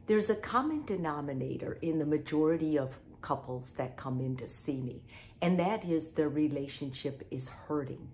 There's a common denominator in the majority of couples that come in to see me, and that is their relationship is hurting.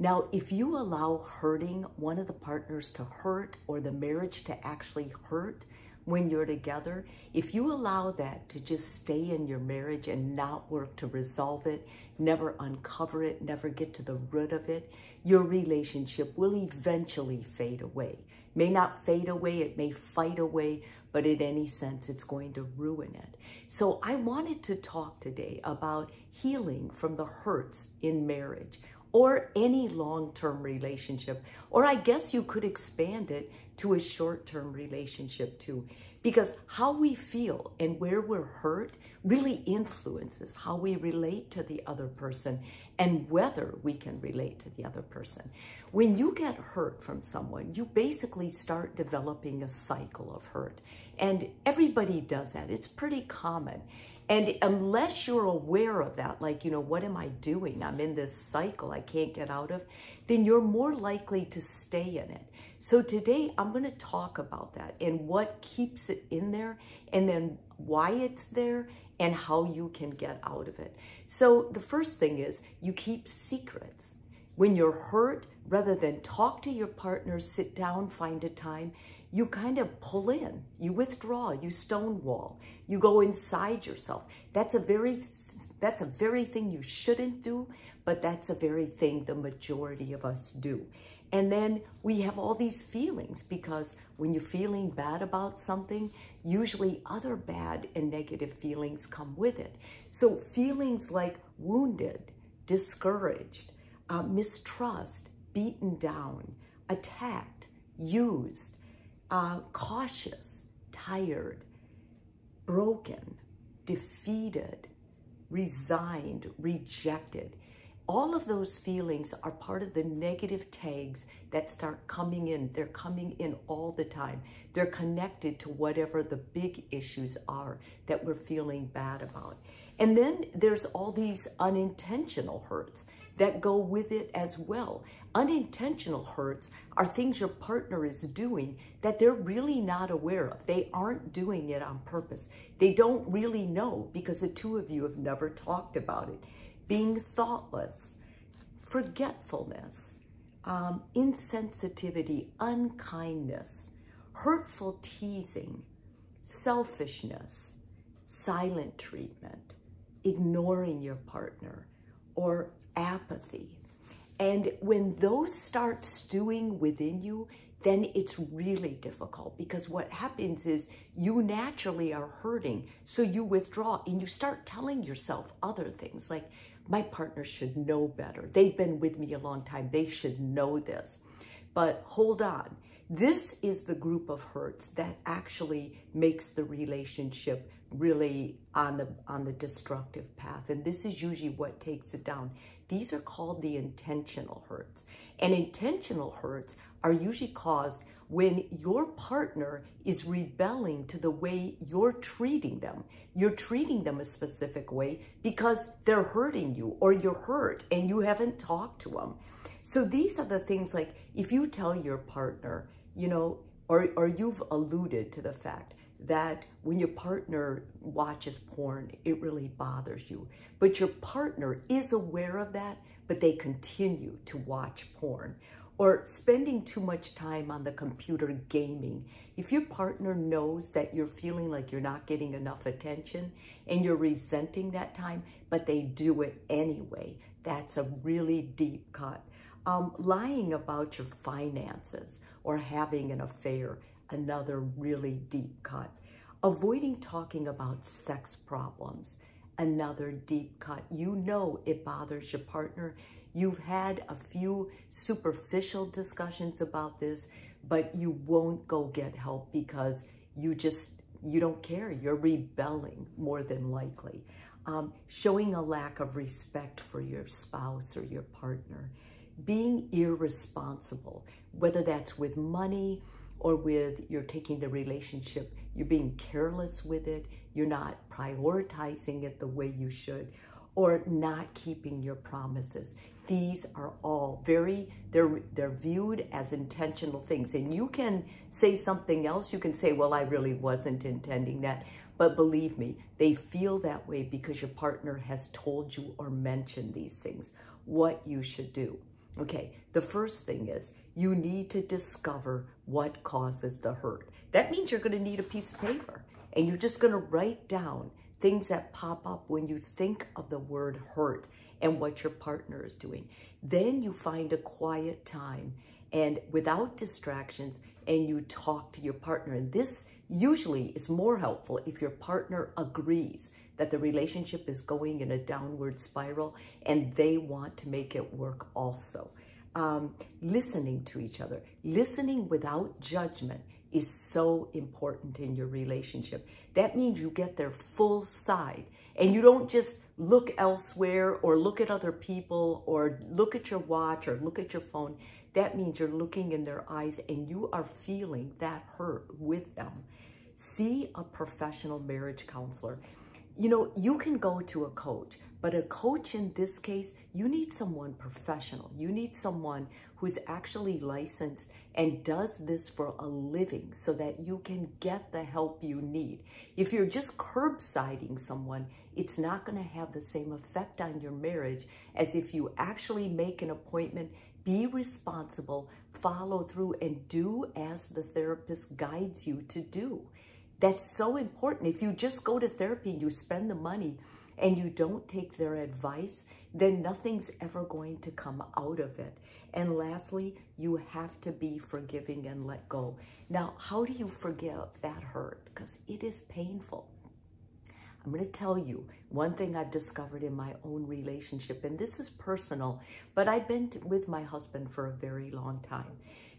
Now, if you allow hurting, one of the partners to hurt or the marriage to actually hurt when you're together, if you allow that to just stay in your marriage and not work to resolve it, never uncover it, never get to the root of it, your relationship will eventually fade away. May not fade away, it may fight away, but in any sense, it's going to ruin it. So I wanted to talk today about healing from the hurts in marriage or any long-term relationship, or I guess you could expand it to a short-term relationship too, because how we feel and where we're hurt really influences how we relate to the other person and whether we can relate to the other person. When you get hurt from someone, you basically start developing a cycle of hurt, and everybody does that. It's pretty common. And unless you're aware of that, like, what am I doing? I'm in this cycle I can't get out of, then you're more likely to stay in it. So today I'm going to talk about that and what keeps it in there, and then why it's there and how you can get out of it. So the first thing is you keep secrets. When you're hurt, rather than talk to your partner, sit down, find a time, you kind of pull in, you withdraw, you stonewall, you go inside yourself. That's a very thing you shouldn't do, but that's a very thing the majority of us do. And then we have all these feelings, because when you're feeling bad about something, usually other bad and negative feelings come with it. So feelings like wounded, discouraged, mistrust, beaten down, attacked, used, cautious, tired, broken, defeated, resigned, rejected. All of those feelings are part of the negative tags that start coming in. They're coming in all the time. They're connected to whatever the big issues are that we're feeling bad about. And then there's all these unintentional hurts that go with it as well. Unintentional hurts are things your partner is doing that they're really not aware of. They aren't doing it on purpose. They don't really know because the two of you have never talked about it. Being thoughtless, forgetfulness, insensitivity, unkindness, hurtful teasing, selfishness, silent treatment, ignoring your partner, or apathy. And when those start stewing within you, then it's really difficult, because what happens is you naturally are hurting, so you withdraw and you start telling yourself other things like, my partner should know better. They've been with me a long time. They should know this. But hold on. This is the group of hurts that actually makes the relationship really on the destructive path. And this is usually what takes it down. These are called the intentional hurts. And intentional hurts are usually caused when your partner is rebelling to the way you're treating them. You're treating them a specific way because they're hurting you, or you're hurt and you haven't talked to them. So these are the things, like if you tell your partner, or you've alluded to the fact that when your partner watches porn, it really bothers you. But your partner is aware of that, but they continue to watch porn. Or spending too much time on the computer gaming. If your partner knows that you're feeling like you're not getting enough attention and you're resenting that time, but they do it anyway, that's a really deep cut. Lying about your finances or having an affair, another really deep cut. Avoiding talking about sex problems, another deep cut. You know it bothers your partner. You've had a few superficial discussions about this, but you won't go get help because you don't care. You're rebelling more than likely. Showing a lack of respect for your spouse or your partner. Being irresponsible, whether that's with money or with you're taking the relationship, you're being careless with it, you're not prioritizing it the way you should, or not keeping your promises. These are all they're viewed as intentional things. And you can say something else. You can say, well, I really wasn't intending that. But believe me, they feel that way because your partner has told you or mentioned these things, what you should do. Okay, the first thing is you need to discover what causes the hurt. That means you're going to need a piece of paper, and you're just going to write down things that pop up when you think of the word hurt and what your partner is doing. Then you find a quiet time and without distractions, and you talk to your partner. And this usually is more helpful if your partner agrees that the relationship is going in a downward spiral and they want to make it work also. Listening to each other, listening without judgment is so important in your relationship. That means you get their full side and you don't just look elsewhere or look at other people or look at your watch or look at your phone. That means you're looking in their eyes and you are feeling that hurt with them. See a professional marriage counselor. You know, you can go to a coach, but a coach in this case, you need someone professional. You need someone who's actually licensed and does this for a living so that you can get the help you need. If you're just curbsiding someone, it's not going to have the same effect on your marriage as if you actually make an appointment, be responsible, follow through, and do as the therapist guides you to do. That's so important. If you just go to therapy and you spend the money and you don't take their advice, then nothing's ever going to come out of it. And lastly, you have to be forgiving and let go. Now, how do you forgive that hurt? Because it is painful. I'm going to tell you one thing I've discovered in my own relationship, and this is personal, but I've been with my husband for a very long time.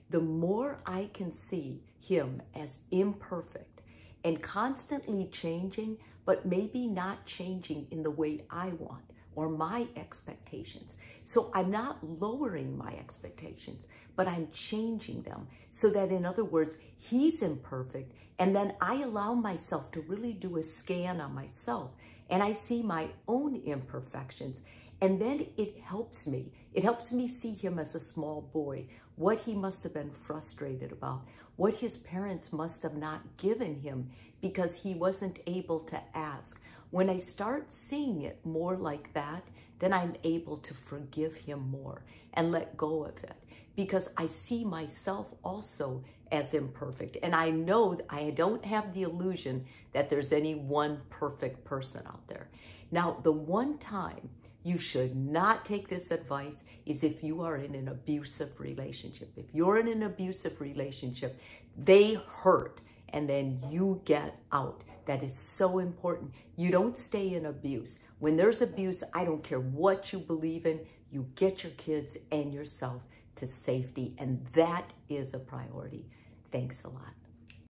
The more I can see him as imperfect and constantly changing, but maybe not changing in the way I want or my expectations. So I'm not lowering my expectations, but I'm changing them so that, in other words, he's imperfect. And then I allow myself to really do a scan on myself and I see my own imperfections. And then it helps me. It helps me see him as a small boy, what he must have been frustrated about, what his parents must have not given him because he wasn't able to ask. When I start seeing it more like that, then I'm able to forgive him more and let go of it because I see myself also as imperfect. And I know that I don't have the illusion that there's any one perfect person out there. Now, the one time you should not take this advice is if you are in an abusive relationship. If you're in an abusive relationship, they hurt and then you get out. That is so important. You don't stay in abuse. When there's abuse, I don't care what you believe in, you get your kids and yourself to safety, and that is a priority. Thanks a lot.